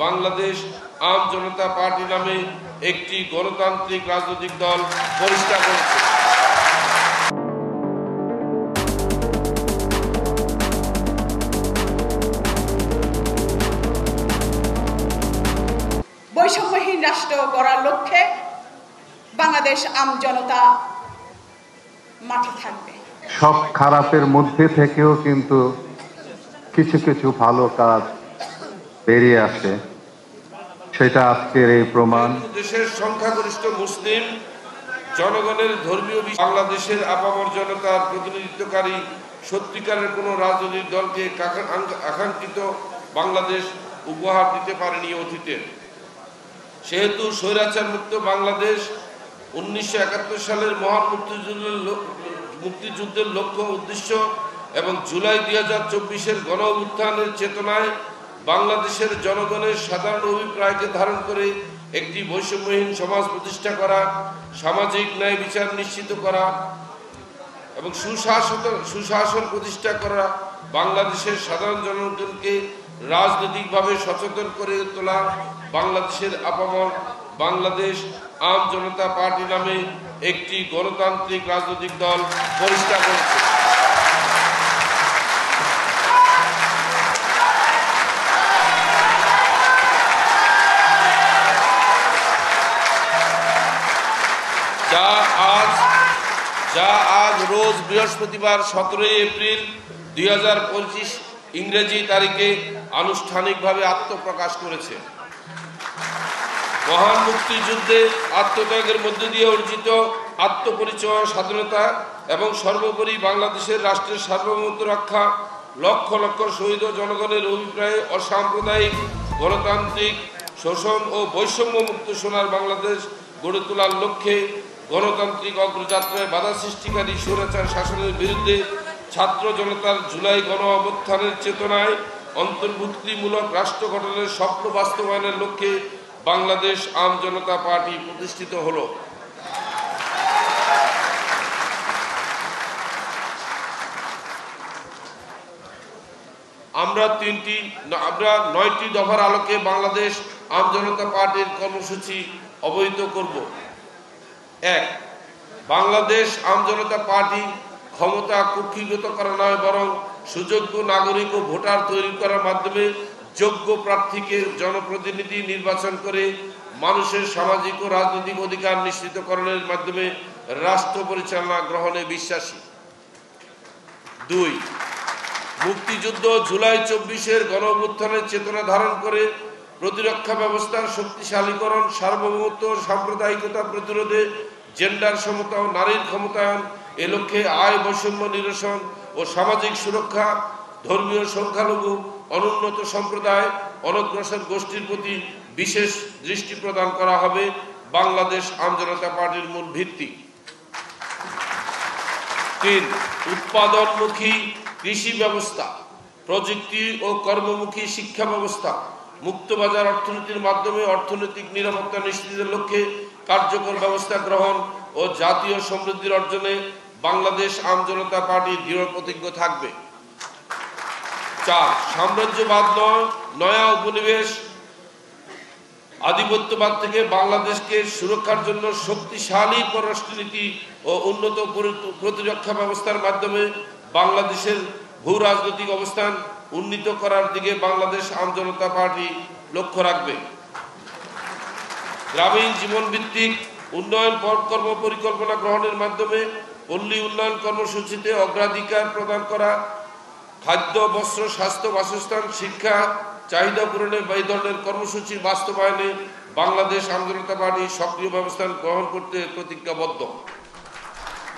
বাংলাদেশ আম জনতা party নামে একটি গণতান্ত্রিক রাজনৈতিক দল প্রতিষ্ঠা করেছে। বৈষম্যহীন রাষ্ট্র গড়ার লক্ষ্যে বাংলাদেশ আম জনতা মাঠে থাকবে। সব খারাপের মধ্যে থেকেও কিন্তু কিছু কিছু ভালো কাজ বেরিয়ে আসে, সেটা আজকের এই প্রমাণ। দেশের সংখ্যাগরিষ্ঠ মুসলিম জনগণের ধর্মীয় বাংলাদেশের আপামর জনতার প্রতিনিধিত্বকারী সত্যিকারের কোনো রাজনৈতিক দলকে আকাঙ্ক্ষিত বাংলাদেশ উপহার দিতে পারেনি অতীতে। সেহেতু স্বৈরাচার মুক্ত বাংলাদেশ 1971 সালের মহান মুক্তিযুদ্ধের লক্ষ্য উদ্দেশ্য এবং জুলাই 2024-এর গণ অভ্যুত্থানের চেতনায় বাংলাদেশের জনগণের সাধারণ অভিপ্রায়কে ধারণ করে একটি বৈষম্যহীন সমাজ প্রতিষ্ঠা করা, সামাজিক ন্যায় বিচার নিশ্চিত করা এবং সুশাসন প্রতিষ্ঠা করা, বাংলাদেশের সাধারণ জনগণকে রাজনৈতিকভাবে সচেতন করে তোলা, বাংলাদেশের আপামর বাংলাদেশ আম জনতা পার্টি নামে একটি গণতান্ত্রিক রাজনৈতিক দল প্রতিষ্ঠা করেছে। যা আজ রোজ বৃহস্পতিবার 17 এপ্রিল 2025 ইংরেজি তারিখে আনুষ্ঠানিকভাবে আত্মপ্রকাশ করেছে। মহান মুক্তিযুদ্ধে আত্মত্যাগের মধ্য দিয়ে অর্জিত আত্মপরিচয়, স্বাধীনতা এবং সর্বোপরি বাংলাদেশের রাষ্ট্রের সার্বভৌমত্ব রক্ষা, লক্ষ লক্ষ শহীদ জনগণের অভিপ্রায়ে অসাম্প্রদায়িক গণতান্ত্রিক শোষণ ও বৈষম্য মুক্ত সোনার বাংলাদেশ গড়ে তোলার লক্ষ্যে গণতান্ত্রিক অগ্রযাত্রায় বাধা সৃষ্টিকারী স্বৈরাচার শাসনের বিরুদ্ধে ছাত্র জনতার জুলাই গণ অভ্যুত্থানের চেতনায় অন্তর্ভুক্তিমূলক রাষ্ট্র গঠনের স্বপ্ন বাস্তবায়নের লক্ষ্যে বাংলাদেশ আম জনতা পার্টি প্রতিষ্ঠিত হল। আমরা 9টি দফার আলোকে বাংলাদেশ আম জনতা পার্টির কর্মসূচি অবহিত করব। 1. বাংলাদেশ আম জনতা পার্টি ক্ষমতা কুক্ষিগত করা নয়, বরং সুযোগ্য নাগরিক ও ভোটার তৈরি করার মাধ্যমে যোগ্য প্রার্থীকে জনপ্রতিনিধি নির্বাচন করে মানুষের সামাজিক ও রাজনৈতিক অধিকার নিশ্চিতকরণের মাধ্যমে রাষ্ট্র পরিচালনা গ্রহণে বিশ্বাসী। 2. মুক্তিযুদ্ধ জুলাই 24-এর গণ অভ্যুত্থানের চেতনা ধারণ করে প্রতিরক্ষা ব্যবস্থার শক্তিশালীকরণ, সার্বভৌমত্ব, সাম্প্রদায়িকতা প্রতিরোধে, জেন্ডার সমতা ও নারীর ক্ষমতায়ন, এ লক্ষ্যে আয় বৈষম্য নিরসন ও সামাজিক সুরক্ষা, ধর্মীয় সংখ্যালঘু, অনুন্নত সম্প্রদায়, অনগ্রসর গোষ্ঠীর প্রতি বিশেষ দৃষ্টি প্রদান করা হবে বাংলাদেশ আম জনতা পার্টির মূল ভিত্তি। 3. উৎপাদনমুখী কৃষি ব্যবস্থা, প্রযুক্তি ও কর্মমুখী শিক্ষা ব্যবস্থা, মুক্তবাজার অর্থনীতির মাধ্যমে অর্থনৈতিক নিরাপত্তা নিশ্চিতের লক্ষ্যে কার্যকর ব্যবস্থা গ্রহণ ও জাতীয় সমৃদ্ধির অর্জনে বাংলাদেশ আম জনতা পার্টি দৃঢ় প্রতিজ্ঞ থাকবে। 4. সাম্রাজ্যবাদ নয়, নয়া উপনিবেশ আধিপত্যবাদ থেকে বাংলাদেশকে সুরক্ষার জন্য শক্তিশালী পররাষ্ট্রনীতি ও উন্নত প্রতিরক্ষা ব্যবস্থার মাধ্যমে বাংলাদেশের ভূ রাজনৈতিক অবস্থান উন্নীত করার দিকে বাংলাদেশ আম জনতা পার্টি লক্ষ্য রাখবে। গ্রামীণ জীবনভিত্তিক উন্নয়ন কর্ম পরিকল্পনা গ্রহণের মাধ্যমে পল্লী উন্নয়ন কর্মসূচিতে অগ্রাধিকার প্রদান করা, খাদ্য, বস্ত্র, স্বাস্থ্য, বাসস্থান, শিক্ষা চাহিদা পূরণে এই ধরনের কর্মসূচির বাস্তবায়নে বাংলাদেশ আম জনতা পার্টি সক্রিয় ব্যবস্থা গ্রহণ করতে প্রতিজ্ঞাবদ্ধ।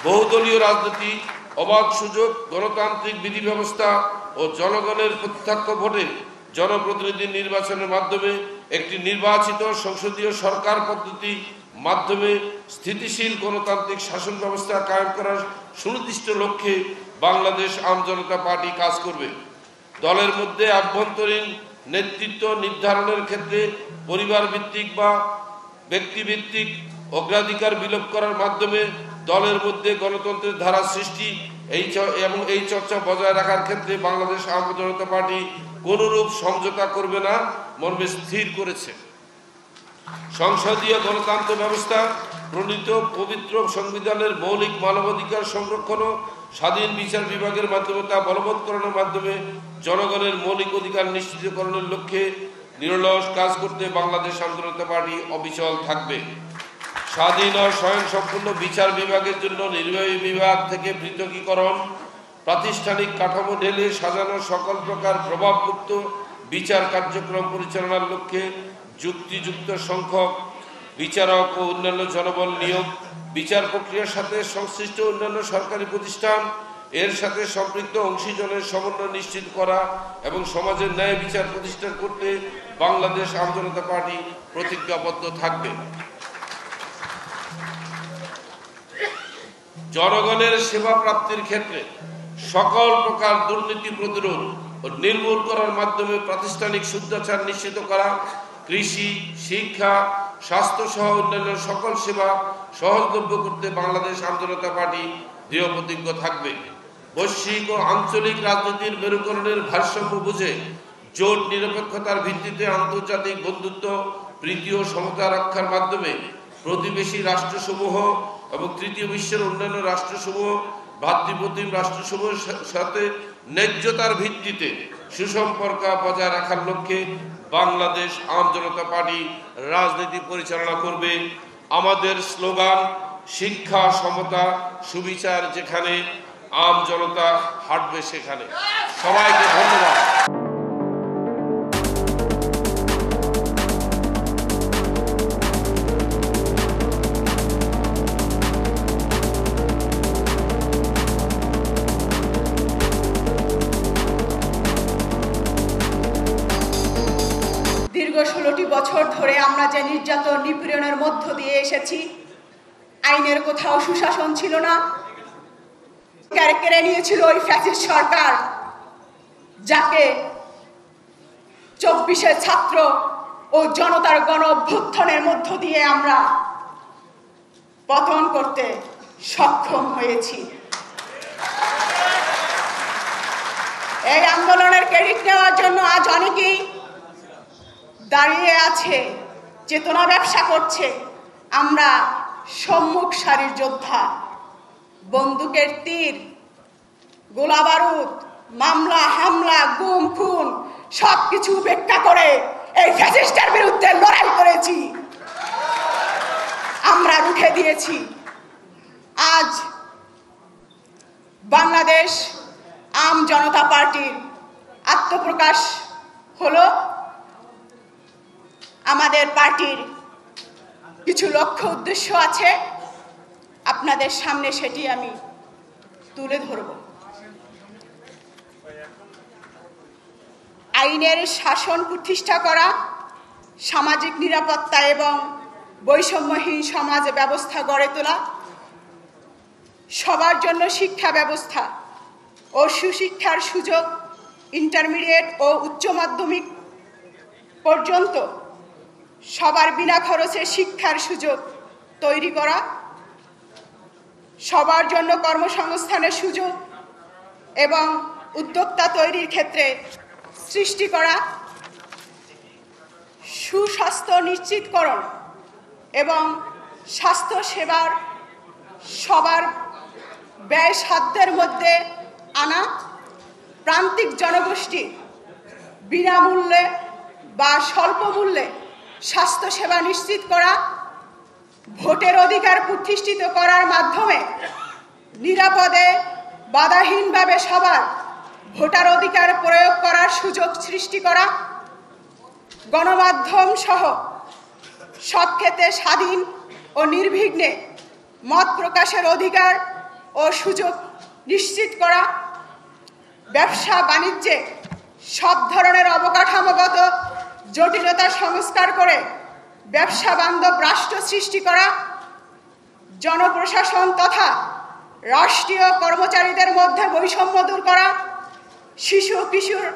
বহুদলীয় রাজনীতি, অবাধ সুযোগ, গণতান্ত্রিক বিধি ব্যবস্থা ও জনগণের প্রত্যক্ষ ভোটে জনপ্রতিনিধি নির্বাচনের মাধ্যমে একটি নির্বাচিত সংসদীয় সরকার পদ্ধতি মাধ্যমে স্থিতিশীল গণতান্ত্রিক শাসন ব্যবস্থা কায়েম করার সুনির্দিষ্ট লক্ষ্যে বাংলাদেশ আম জনতা পার্টি কাজ করবে। দলের মধ্যে আভ্যন্তরীণ নেতৃত্ব নির্ধারণের ক্ষেত্রে পরিবার ভিত্তিক বা ব্যক্তিভিত্তিক অগ্রাধিকার বিলোপ করার মাধ্যমে দলের মধ্যে গণতন্ত্রের ধারা সৃষ্টি এই চর্চা বজায় রাখার ক্ষেত্রে বাংলাদেশ আম জনতা পার্টি কোনরূপ সমঝোতা করবে না মর্মে স্থির করেছে। সংসদীয় গণতন্ত্র ব্যবস্থা প্রণীত পবিত্র সংবিধানের মৌলিক মানবাধিকার সংরক্ষণ ও স্বাধীন বিচার বিভাগের মাধ্যমে তা বলবৎকরণের মাধ্যমে জনগণের মৌলিক অধিকার নিশ্চিতকরণের লক্ষ্যে নিরলস কাজ করতে বাংলাদেশ আম জনতা পার্টি অবিচল থাকবে। স্বাধীন ও স্বয়ংসম্পূর্ণ বিচার বিভাগের জন্য নির্বাহী বিভাগ থেকে পৃথকীকরণ, প্রাতিষ্ঠানিক কাঠামো ঢেলে সাজানো সকল প্রকার প্রভাবমুক্ত বিচার কার্যক্রম পরিচালনার লক্ষ্যে যুক্তিযুক্ত সংখ্যক বিচারক ও অন্যান্য জনবল নিয়োগ, বিচার প্রক্রিয়ার সাথে সংশ্লিষ্ট অন্যান্য সরকারি প্রতিষ্ঠান এর সাথে সম্পৃক্ত অংশীজনের সমন্বয় নিশ্চিত করা এবং সমাজের ন্যায় বিচার প্রতিষ্ঠা করতে বাংলাদেশ আম জনতা পার্টি প্রতিজ্ঞাবদ্ধ থাকবে। জনগণের সেবা প্রাপ্তির ক্ষেত্রে সকল প্রকার দুর্নীতি প্রতিরোধ ও নির্মূল করার মাধ্যমে প্রাতিষ্ঠানিক শুদ্ধাচার নিশ্চিত করা, কৃষি, শিক্ষা, স্বাস্থ্য সহ অন্যান্য সকল সেবা সহজলভ্য করতে বাংলাদেশ আম জনতা পার্টি দৃঢ় প্রতিজ্ঞ থাকবে। বৈশ্বিক ও আঞ্চলিক রাজনীতির মেরুকরণের ভারসাম্য বুঝে জোট নিরপেক্ষতার ভিত্তিতে আন্তর্জাতিক বন্ধুত্ব, প্রীতি ও সমতা রক্ষার মাধ্যমে প্রতিবেশী রাষ্ট্রসমূহ এবং তৃতীয় বিশ্বের অন্যান্য রাষ্ট্রসমূহ, ভ্রাতৃপ্রতিম রাষ্ট্রসমূহের সাথে ন্যায্যতার ভিত্তিতে সুসম্পর্ক বজায় রাখার লক্ষ্যে বাংলাদেশ আম জনতা পার্টি রাজনীতি পরিচালনা করবে। আমাদের স্লোগান শিক্ষা, সমতা, সুবিচার, যেখানে আম জনতা হাঁটবে সেখানে। সবাইকে ধন্যবাদ। দীর্ঘ 16টি বছর ধরে আমরা যে নির্যাতন নিপীড়নের মধ্য দিয়ে এসেছি, আইনের কোথাও সুশাসন ছিল না, কেড়ে নিয়েছিল ওই ফ্যাসিস্ট সরকার, যাকে 24শে ছাত্র ও জনতার গণ অভ্যুত্থানের মধ্য দিয়ে আমরা পতন করতে সক্ষম হয়েছি। এই আন্দোলনের ক্রেডিট নেওয়ার জন্য আজ অনেকেই দাঁড়িয়ে আছে, চেতনা ব্যবসা করছে। আমরা সম্মুখ সারির যোদ্ধা, বন্দুকের তীর, গোলা বারুদ, মামলা হামলা, গুম খুন সবকিছু উপেক্ষা করে এই ফ্যাসিস্টের বিরুদ্ধে লড়াই করেছি, আমরা রুখে দিয়েছি। আজ বাংলাদেশ আম জনতা পার্টির আত্মপ্রকাশ হলো। আমাদের পার্টির কিছু লক্ষ্য উদ্দেশ্য আছে, আপনাদের সামনে সেটি আমি তুলে ধরব। আইনের শাসন প্রতিষ্ঠা করা, সামাজিক নিরাপত্তা এবং বৈষম্যহীন সমাজ ব্যবস্থা গড়ে তোলা, সবার জন্য শিক্ষা ব্যবস্থা ও সুশিক্ষার সুযোগ ইন্টারমিডিয়েট ও উচ্চ মাধ্যমিক পর্যন্ত সবার বিনা খরচে শিক্ষার সুযোগ তৈরি করা, সবার জন্য কর্মসংস্থানের সুযোগ এবং উদ্যোক্তা তৈরির ক্ষেত্রে সৃষ্টি করা, সুস্বাস্থ্য নিশ্চিতকরণ এবং স্বাস্থ্য সেবার সবার ব্যয় সাধ্যের মধ্যে আনা, প্রান্তিক জনগোষ্ঠী বিনামূল্যে বা স্বল্প মূল্যে স্বাস্থ্যসেবা নিশ্চিত করা, ভোটের অধিকার প্রতিষ্ঠিত করার মাধ্যমে নিরাপদে বাধাহীনভাবে সবার ভোটার অধিকার প্রয়োগ করার সুযোগ সৃষ্টি করা, গণমাধ্যম সহ সব ক্ষেত্রে স্বাধীন ও নির্বিঘ্নে মত প্রকাশের অধিকার ও সুযোগ নিশ্চিত করা, ব্যবসা বাণিজ্যে সব ধরনের অবকাঠামোগত জটিলতা সংস্কার করে ব্যবসা বান্ধব রাষ্ট্র সৃষ্টি করা, জনপ্রশাসন তথা রাষ্ট্রীয় কর্মচারীদের মধ্যে বৈষম্য দূর করা, শিশু কিশোর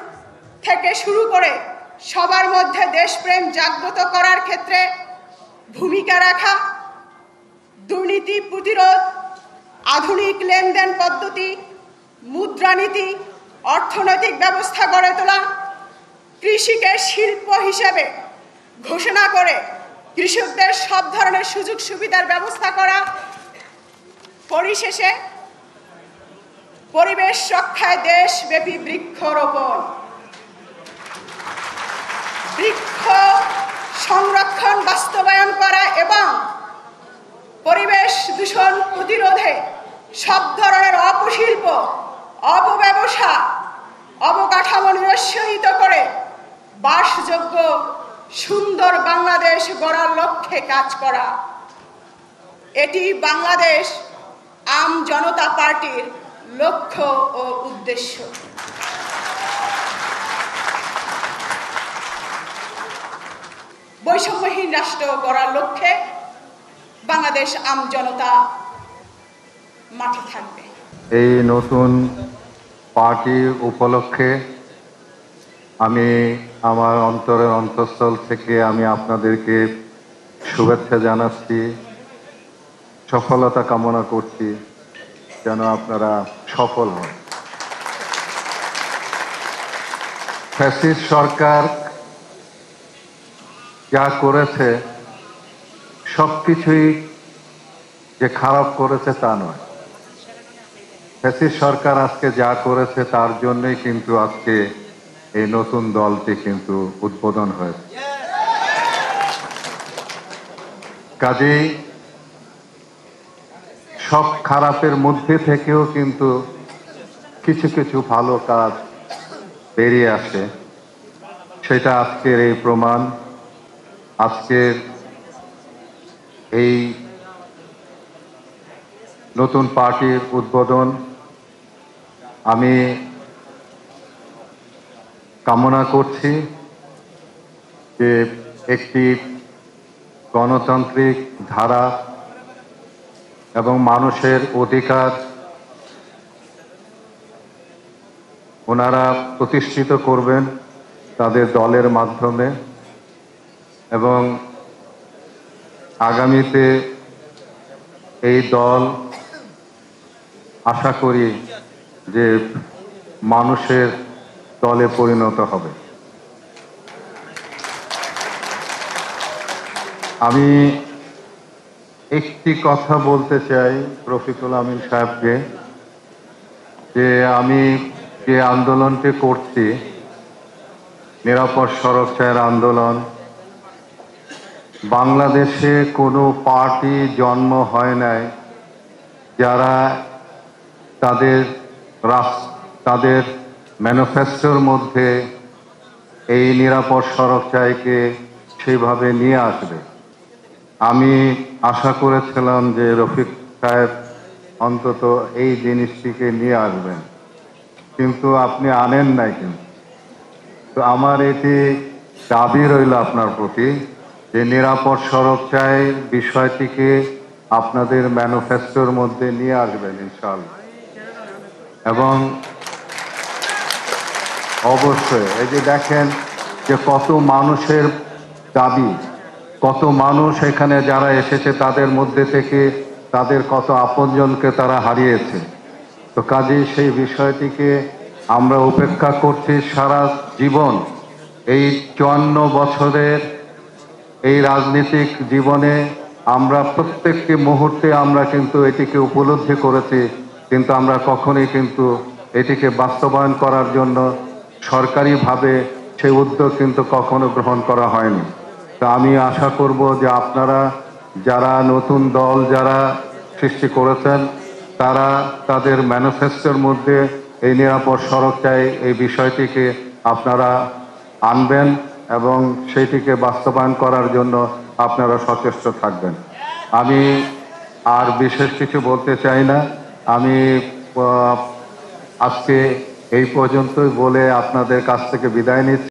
থেকে শুরু করে সবার মধ্যে দেশপ্রেম জাগ্রত করার ক্ষেত্রে ভূমিকা রাখা, দুর্নীতি প্রতিরোধ, আধুনিক লেনদেন পদ্ধতি মুদ্রানীতি, অর্থনৈতিক ব্যবস্থা গড়ে তোলা, কৃষিকে শিল্প হিসেবে ঘোষণা করে কৃষকদের সব ধরনের সুযোগ সুবিধার ব্যবস্থা করা, পরিশেষে পরিবেশ রক্ষায় দেশব্যাপী বৃক্ষরোপণ, বৃক্ষ সংরক্ষণ বাস্তবায়ন করা এবং পরিবেশ দূষণ প্রতিরোধে সব ধরনের অপশিল্প, অপব্যবসা, অবকাঠামো নিরসিত করে বাসযোগ্য সুন্দর বাংলাদেশ গড়ার লক্ষ্যে কাজ করা। এটি বাংলাদেশ আম জনতা পার্টির লক্ষ্য ও উদ্দেশ্য। বৈষম্যহীন রাষ্ট্র গড়ার লক্ষ্যে বাংলাদেশ আম জনতা মাঠে থাকবে। এই নতুন পার্টি উপলক্ষে আমি আমার অন্তরের অন্তঃস্থল থেকে আমি আপনাদেরকে শুভেচ্ছা জানাচ্ছি, সফলতা কামনা করছি, যেন আপনারা সফল হন। ফ্যাসিস্ট সরকার যা করেছে সবকিছুই যে খারাপ করেছে তা নয়। ফ্যাসিস্ট সরকার আজকে যা করেছে তার জন্যই কিন্তু আজকে এই নতুন দলটি কিন্তু উদ্বোধন হয়েছে। কাজেই সব খারাপের মধ্যে থেকেও কিন্তু কিছু কিছু ভালো কাজ বেরিয়ে আসে, সেটা আজকের এই প্রমাণ। আজকের এই নতুন পার্টির উদ্বোধন আমি কামনা করছি যে একটি গণতান্ত্রিক ধারা এবং মানুষের অধিকার ওনারা প্রতিষ্ঠিত করবেন তাদের দলের মাধ্যমে, এবং আগামীতে এই দল আশা করি যে মানুষের দলে পরিণত হবে। আমি একটি কথা বলতে চাই রফিকুল আমিন সাহেবকে, যে আমি যে আন্দোলনটি করছি, নিরাপদ সড়ক চায়ের আন্দোলন, বাংলাদেশে কোনো পার্টি জন্ম হয় নাই যারা তাদের ম্যানিফেস্টোর মধ্যে এই নিরাপদ সড়ক চাইকে সেইভাবে নিয়ে আসবে। আমি আশা করেছিলাম যে রফিক সাহেব অন্তত এই জিনিসটিকে নিয়ে আসবেন, কিন্তু আপনি আনেন নাই। কিন্তু তো আমার এটি দাবি রইল আপনার প্রতি যে নিরাপদ সড়ক চাই বিষয়টিকে আপনাদের ম্যানিফেস্টোর মধ্যে নিয়ে আসবেন ইনশাআল্লাহ। এবং অবশ্যই এই যে দেখেন যে কত মানুষের দাবি, কত মানুষ এখানে যারা এসেছে তাদের মধ্যে থেকে তাদের কত আপনজনকে তারা হারিয়েছে। তো কাজেই সেই বিষয়টিকে আমরা উপেক্ষা করছি সারা জীবন। এই 54 বছরের এই রাজনৈতিক জীবনে আমরা প্রত্যেকটি মুহূর্তে আমরা কিন্তু এটিকে উপলব্ধি করেছি, কিন্তু আমরা কখনোই কিন্তু এটিকে বাস্তবায়ন করার জন্য সরকারিভাবে সেই উদ্যোগ কিন্তু কখনো গ্রহণ করা হয়নি। তো আমি আশা করব যে আপনারা যারা নতুন দল যারা সৃষ্টি করেছেন তারা তাদের ম্যানিফেস্টোর মধ্যে এই নিরাপদ সড়ক চাই এই বিষয়টিকে আপনারা আনবেন এবং সেইটিকে বাস্তবায়ন করার জন্য আপনারা সচেষ্ট থাকবেন। আমি আর বিশেষ কিছু বলতে চাই না। আমি আজকে এই পর্যন্তই বলে আপনাদের কাছ থেকে বিদায় নিচ্ছি।